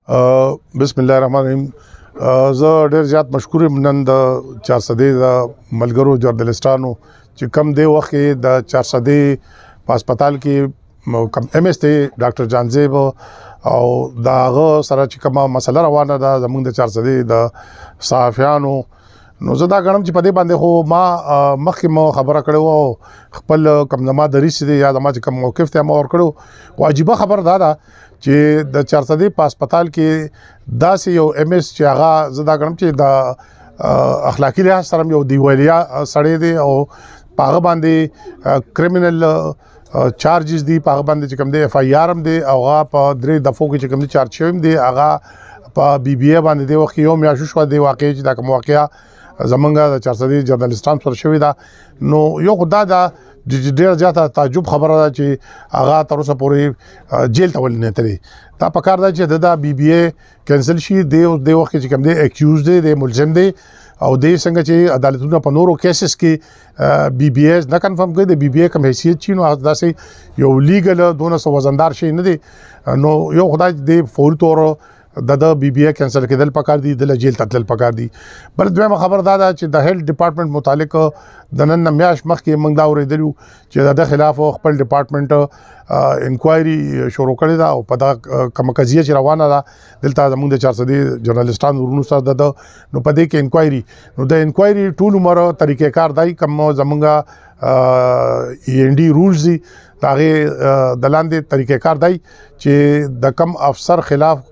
بسم الله الرحمن الرحیم. زه ډیر زیات مشکور یم نن د 400 د ملګرو جورنالستانو چې کم دی وخت د 400 په هسپتال کې کم ام اس ته ډاکټر جانزیب او داغه سره چې کومه مسله روانه ده زموږ د 400 د صحافیانو نو زه دا غواړم چې په دې باندې خو ما مخکې مو خبره کړو خپل کم زما د ریس دی یا زما چې کوم موقف ته ما ور کړو واجبہ خبر دا چې د 400 په هسپتال کې داسې یو ام اس چې هغه زه دا غواړم چې د اخلاقی لحاظ سره یو دیوالیا سړی دی او پاغه باندې کریمینل چارجز دی پاغه باندې چې کوم دی اف ای آر هم دی او هغه په درې دفعو کې چې کوم دی چارج شوی دی هغه په بي بي ای باندې دی وخت یو میاشو شو دی واقع چې دا کوم واقعیا زمونږ د 400 جرنالستان سره شوی دا نو یو خدای دا ډیر زیاته تعجب خبره ده چې هغه تر اوسه پورې جیل ته ولنه تري دا پکار ده چې د بي بي ای کینسل شي دی وخت چې کوم دی اکیوز دی د ملزم دی او د څنګه چې عدالتونو په نورو کیسز کې بي بي ای نه کنفرم کوي د بي بي ای کوم حیثیت چي نو داسې یو لیګل 200 وزندار شي نه دي نو یو خدای د فوري تور د بي بي ای کینسل کېدل پکار دي د جیل تتل پکار دي بل دویمه خبر دا چې د هیلث ډپارټمنټ متعلق د نن میاش مخکې موږ دا اوریدلو چې د خلاف خپل ډپارټمنټ انکوایري شروع کړې ده او په دا کوم قضیه چې روانه ده دلته زموږ د 400 جرنالستان ورونو سره د نو په دې کې انکوایري نو د انکوایري ټول عمر طریقې کار دای کوم زموږ ای ان ډي رولز دي داغه د لاندې طریقې کار دای چې د کم افسر خلاف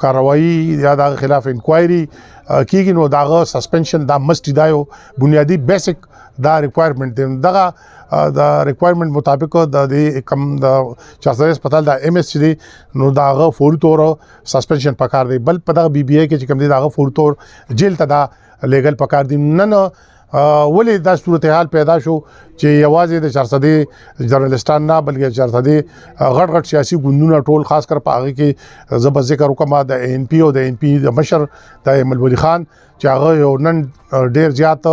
کاروایی یا د خلاف انکوایري کیږي نو داغه سسپنشن دا مست دی یو بنیادی بیسیک دا ریکوایرمنٹ دی دغه د ریکوایرمنٹ مطابق د کم د 400 هسپتال د ام اس دی نو داغه فوري تور سسپنشن پکار دی بل په دغه بي بي ای کې چې کم دی داغه فوري تور جیل ته دا لیګل پکار دی نن ولې دا صورتحال پیدا شو چې یوازې د 400 جرنالستان نه بلکې 400 غټ سیاسي ګوندونه ټول خاص کر په هغه کې زب ذکر وکم د ان پی او د ان پی د مشر د ایمل ولی خان چې هغه یو نن ډیر زیات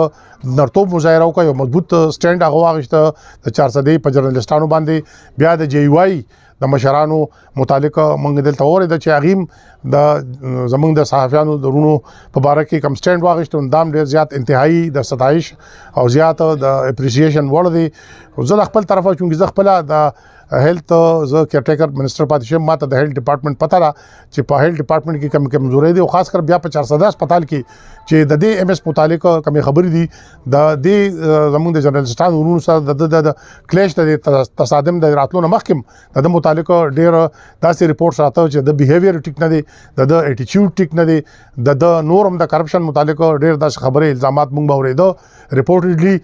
نرتوب مظاهره وکړ یو مضبوط سټاند هغه واغشته د 400 په جرنالستانو باندې بیا د جی واي د مشرانو متعلق موږ دلته اورید چې اغیم د زمونږ د صحافیانو درونو په باره کې کم سټاند واغښتون دام ډیر زیات انتهایی د ستایش او زیات د اپریسیشن وړ دي زه خپل طرفه چونګې زه خپل د هیلث زه کیرټیکر منسٹر پاتې شم ماته د هیلث ډپارټمنټ پته را چې په هیلث ډپارټمنټ کې کم کمزوري دي او خاص کر بیا په 400 هسپتال کې چې د دې ام اس متعلق کوم خبرې دي د دې زموږ د جرنالستانو ورونو سره د کلیش د تصادم د راتلو مخکم د متعلق ډیر داسې ریپورټس راته چې د بیهیویر ټیک نه دي د اټیټیوډ ټیک نه دي د نورم د کرپشن متعلق ډیر داسې خبرې الزامات موږ باورېدو ریپورټډلی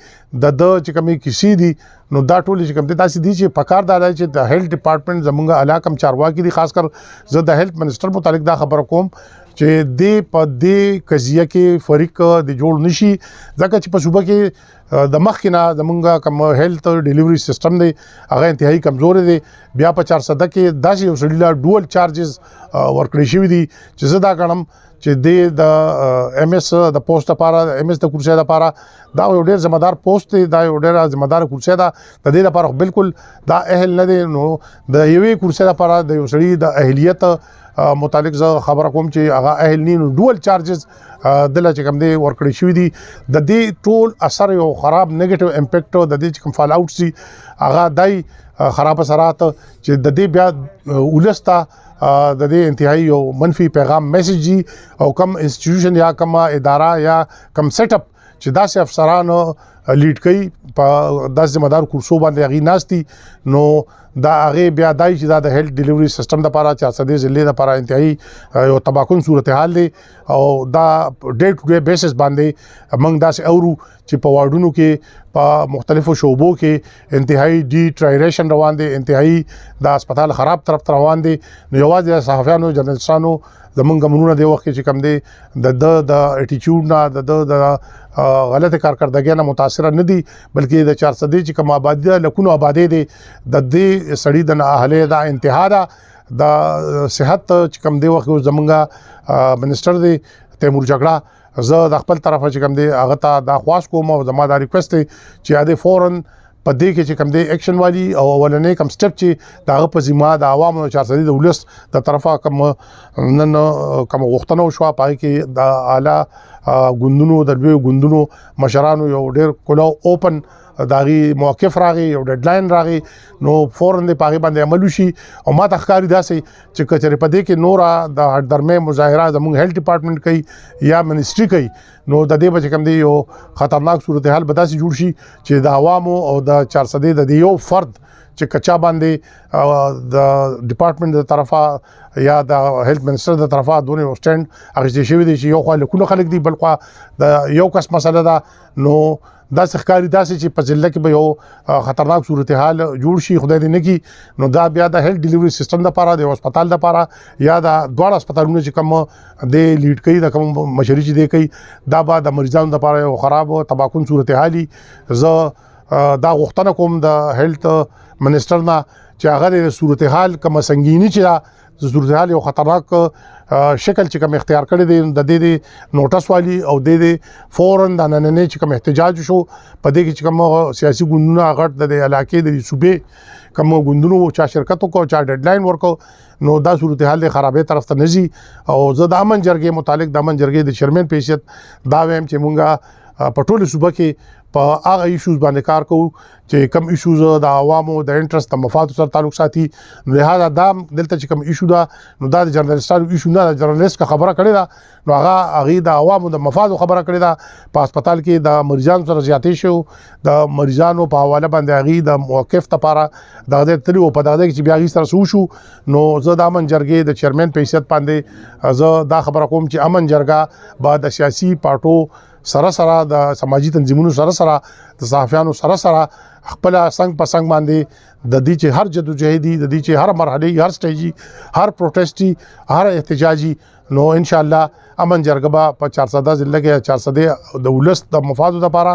د چې کومې کسی دي نو دا ټول چې کوم دي تاسو دي چې پکار دا چې د هیلث ډپارټمنټ زمونږه علاقم چارواکي دي خاص کر زه د هیلث منسٹر متعلق دا خبر کوم چې د په دې قضیه کې فریق د جوړ نشي ځکه چې په صوبه کې د مخکینه زمونږه کوم هیلث ډیلیوري سیستم دی هغه انتهایی کمزور دی بیا په 400 کې داسې یو سړی ډول چارجز ورکړی شوی دي چې زه دا غنم چې د ام اس د پوسټ لپاره ام اس د کورسې لپاره دا یو ډیر ذمہ دار پوسټ دی دا یو ډیر ذمہ دار کورسې ده د دې لپاره بالکل دا اهل نه دی نو د یوې کورسې لپاره د یو سړي د اهلیت متعلق زه خبره کوم چې هغه اهل نه ډول چارجز دله چې کوم دی ورکړی شوی دي د دې ټول اثر یو خراب نیگیټیو امپیکټ د دې کوم فال اوټ سي هغه دای خراب اثرات چې د دې بیا ولستا د دې انتهایی یو منفي پیغام میسج جی او کم انسټیټیوشن یا کم اداره یا کم سیټ اپ چې داسې افسرانو لیډ کوي په داسې ذمہ دار کورسو باندې غي ناشتي نو دا هغه بیا دای چې دا د هیلث ډیلیوري سیستم د لپاره 400 ضلع د لپاره انتهایی یو تباکون صورتحال دی او دا ډے ټو ډے بیسس باندې موږ داسې اورو چې په واردونو کې په مختلفو شعبو کې انتهایی ډي ټرایریشن روان دي انتهایی د هسپتال خراب طرف روان دي نو یوازې صحافیانو جرنالستانو زمونږ غمونونه دی وخت چې کم دی د اټیټیوډ نه د غلطه کارکردګۍ نه متاثر نه دي بلکې د 400 چې کوم آبادی لکونو آبادی دي د دې سړی د اهله د انتها د صحت چې کوم دی وخت زمونږ منسٹر دی تیمور جګړه زه د خپل طرفه چې کوم دی هغه ته دا خواست کوم او زما دا ریکوست دی چې اده فورن په دې کې چې کوم دی اکشن والی او ولنې کوم سټپ چې دغه په ذمہ د عوامو 400 د ولس د طرفه کوم نن کوم غوښتنه وشو پای کې د اعلی ګوندونو د لوی ګوندونو مشرانو یو ډېر کولو اوپن داغي موقف راغی یو ډیډلاین راغی نو فورن د پاغي باندې عمل وشي او ما تخکاری داسې چې کچره په دې کې نورا د هټ درمه مظاهره زموږ هیلث ډپارټمنټ کوي یا منیسټری کوي نو د دې بچ کم دی یو خطرناک صورتحال به داسې جوړ شي چې د عوامو او د 400 د یو فرد چې کچا باندې د ډپارټمنټ د طرفه یا د هیلث منسټر د طرفه دونه سټاند هغه شي وي چې یو خو له خلک دی بل خو د یو کس مسله ده نو دا ښکاری داسې چې په ضلع کې به یو خطرناک صورتحال جوړ شي خدای دې نه کړي نو دا بیا د هیلث ډیلیوري سیستم لپاره د هسپتال لپاره یا د دواړه هسپتالونو چې کوم د لیډ کوي د کوم مشري چې دی کوي دا به د مریضانو لپاره یو خراب او تباکون صورتحالي زه دا غوښتنه کوم د هیلث منسټر نه چې هغه د صورتحال کوم سنگینی چې د صورتحال یو خطرناک شکل چې کوم اختیار کړی دی د دې نوټس والی او د فورن د نننې چې کوم احتجاج شو په دې کې چې کوم سیاسي ګوندونه غټ د علاقې د صوبې کوم ګوندونو چا شرکت کو چا ډیډلاین ورکو نو دا صورتحال خرابې طرف ته نزي او زه د امن جرګې متعلق د امن جرګې د چیرمن پیشیت دا ویم چې مونږه په ټوله صوبه کې په هغه ایشوز باندې کار کوو چې کم ایشوز د عوامو د انټرست د مفاد سره تعلق ساتي لہذا دا دلته چې کم ایشو دا نو دا د جرنالستانو ایشو نه د جرنالست کا خبره کړي دا نو هغه د عوامو د مفاد خبره کړي دا په هسپتال کې د مریضانو سره زیاتې شو د مریضانو په حواله باندې هغه د موقف لپاره د تلو په دغه چې بیا غي سره شو نو زه د امن جرګې د چیرمن پیشیت باندې زه دا خبره کوم چې امن جرګه بعد د سیاسي پارټو سره د سماجی تنظیمونو سره د صحافیانو سره خپل څنګه په څنګه باندې د دې چې هر جدوجہدي د دې چې هر مرحله هر سټیجي هر پروټیسټي هر احتجاجي نو ان شاء الله امن جرګه په 400 ضلع کې 400 د ولس د مفاد لپاره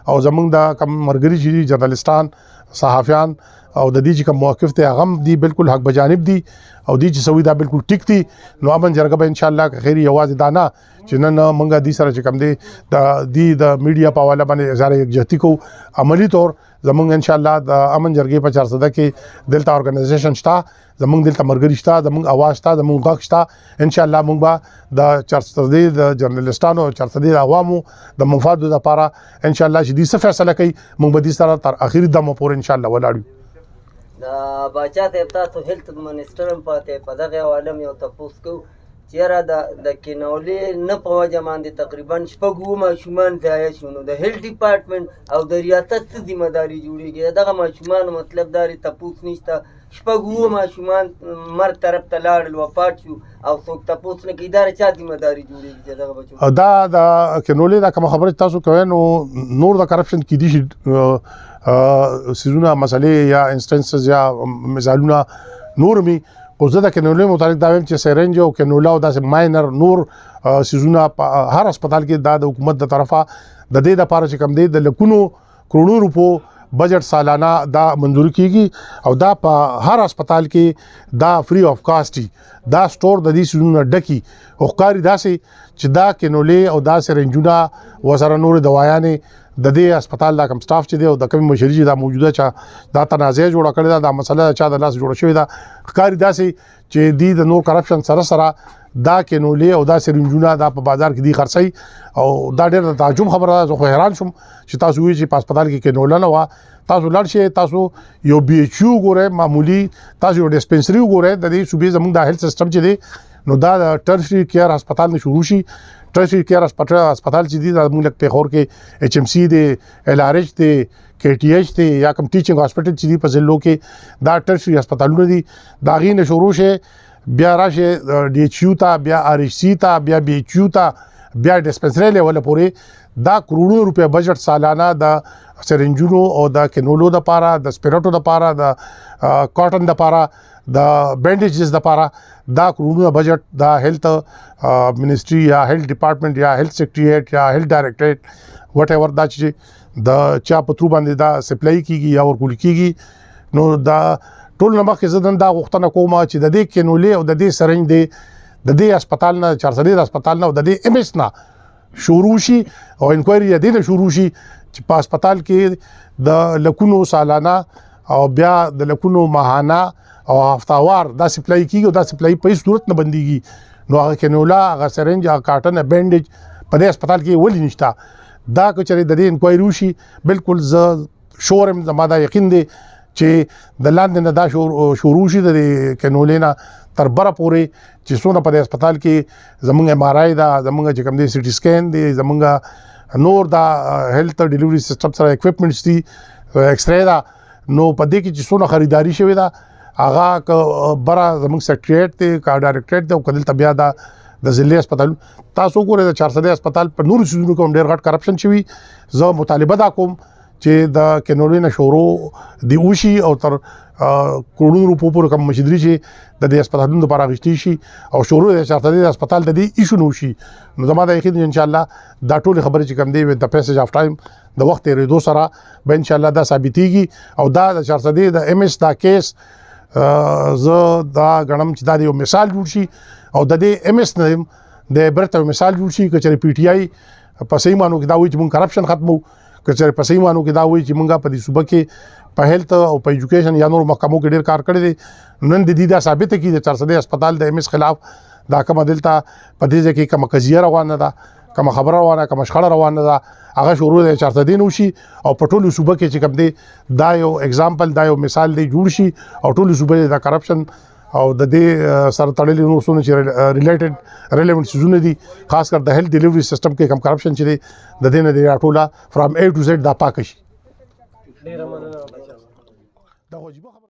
او زمونږ د کم مرګري چې جرنالستان صحافیان او د دې چې کوم موقف ته غم دي بالکل حق بجانب دي او دې چې سوي دا بالکل ټیک دي نو امن جرګه به ان شاء الله خیر یوازې دانا چې نن مونږه دې سره چې کوم دي د میډیا په حواله باندې اظهار یکجهتي کو عملی طور زمونږ ان شاء الله د امن جرګې په 400 کې دلته ارګنایزیشن شته زمونږ دلته مرګري شته زمونږ आवाज شته زمونږ غږ شته ان شاء الله مونږ به د 400 د جرنالستانو 400 د عوامو د مفاد لپاره ان شاء الله چې دې څه فیصله کوي مونږ به دې سره تر اخري دمه پورې ان شاء الله ولاړو د باچا ته تاسو هیلث منسټر پاتې په دغه عالم یو تاسو کو چیرې د کینولې نه په وجه باندې تقریبا شپږ ماشومان ځای شونه د هیلث ډپارټمنټ او د ریاست څخه ذمہ داری جوړیږي دغه ماشومان مطلب داري تاسو نشته شپږ ماشومان مر طرف ته لاړ وفات شو او څوک تاسو نه کې ادارې چا ذمہ داری جوړیږي دغه بچو دا د کینولې دا کوم خبره تاسو کوي نو نور د کرپشن کې دي سيزونه مسلې یا انسټنسز یا مثالونه نور می خو زه د کینولې متعلق دا وایم چې سرنج او کینولا او داسې ماینر نور سيزونه هر هسپتال کې د حکومت د طرفه د دې لپاره چې کم دی د لکونو کروڑو روپو بجټ سالانه دا منظور کیږي او دا په هر هسپتال کې دا فری اف کاسټ دا سٹور د دې سيزونه ډکی او ښکاری داسې چې دا کینولې او دا سرنجونه وسره نور دوايانې د دې هسپتال دا کوم سټاف چې دی او د کوم مشري چې دا موجوده چا دا تنازع جوړ کړی دا مسله چا د لاس جوړ شوی دا ښکاری داسې چې د نور کرپشن سره دا کینولې او دا سرنجونه دا په بازار کې دي خرڅي او دا ډېر تعجب خبره ده زه خو حیران شوم چې تاسو وی چې په هسپتال کې کینولا نه و تاسو لاړ شئ تاسو یو بي ایچ یو ګوره معمولی تاسو یو ډیسپنسري وګوره د دې صوبې زموږ د هیلث سیستم چې دی نو دا د ټرشري کیر هسپتال نه شروع شي ټرشري کیر هسپتال چې دی د موږ په خور کې ایچ ام سی دی ال ار ایچ دی کې ټي ایچ دی یا کوم ټیچینګ هسپتال چې دی په ضلعو کې دا ټرشري هسپتالونه دي دا غي نه شروع شي بیا راشه ډي ایچ یو ته بیا ار ایچ سی ته بیا بي ایچ یو ته بیا ډیسپنسري لیول پورې دا کروڑو روپے بجټ سالانه د سرنجونو او د کینولو د پاره د سپیرټو د پاره د کاټن د پاره د بینډیجز د پاره دا کروڑو بجټ د هیلث منسټري یا هیلث ډپارټمنټ یا هیلث سیکریټریټ یا هیلث ډایریکټریټ وات ایور دا چې د چا په ترو باندې دا سپلای کیږي یا ورکول کیږي نو دا ټول نمبر کې زدن دا غوښتنه کومه چې د دې کینولې او د دې سرنج دی د دې هسپتال نه 400 هسپتال نه او د دې ام اس نه شروع شي او انکوایري د دې شروع شي چې په هسپتال کې د لکونو سالانه او بیا د لکونو ماهانه او هفتاوار دا سپلای کیږي او دا سپلای په هیڅ صورت نه بنديږي نو هغه کینولا هغه سرنج هغه کارټن بینډیج په دې هسپتال کې ولې نشته دا کچري د دې انکوایری وشي بالکل ز شورم زما دا یقین دی چې د لاندې نه دا شروع شي د کینولینا تر بره پورې چې څونه په دې هسپتال کې زمونږ ایم آر آی دا زمونږ چې کوم دی سی ټي سکین دی زمونږ نور دا هیلث ډیلیوري سیستم سره اکوپمنټس دي ایکس ری دا نو په دې کې چې څونه خریداري شوی دا هغه بره زمونږ سیکریټریټ دی کا ډایرکټریټ دی او کله طبيعه دا د ضلع هسپتال تاسو ګورئ د 400 هسپتال په نور سيزونو کوم ډېر غټ کرپشن شوی زه مطالبه دا کوم چې د کینولینا شورو دی وشي او تر کروڑونو روپو پورې کوم مشدري چې د دې هسپتالونو لپاره غشتي شي او شورو د 400 هسپتال د دې ایشو نو شي نو زما د یقین ان شاء الله دا ټول خبرې چې کوم دی د پیسج اف ټایم د وخت ریدو سره به ان شاء الله دا ثابتيږي او دا د 400 د ام اس دا کیس زه دا غنم چې دا یو مثال جوړ شي او د دې ام اس نه د برته مثال جوړ شي چې پی ټی آی په صحیح مانو کې دا وایي چې مونږ کرپشن ختمو چې په صحیح مانو کې دا وایي چې مونږه په دې صوبه کې په هیلث او په ایجوکیشن یا نور محکمو کې ډېر کار کړی دی نن د دې دا ثابت کی د 400 هسپتال د ام اس خلاف دا کوم دلته په دې کې کوم قضیه روانه ده کوم خبره روانه کوم شخړه روانه ده هغه شروع د 400 نو شي او په ټولو صوبه کې چې کوم دی دا یو اگزامپل دا یو مثال دی جوړ شي او ټولو صوبه د کرپشن او د دې سره تړلې نور څونه چې ریلیټډ ریلیونټ سيزونه دي خاص کر د هیلث ډیلیوري سیستم کې کم کرپشن چې د دې نه دی ټوله فرام A to Z دا پاک شي.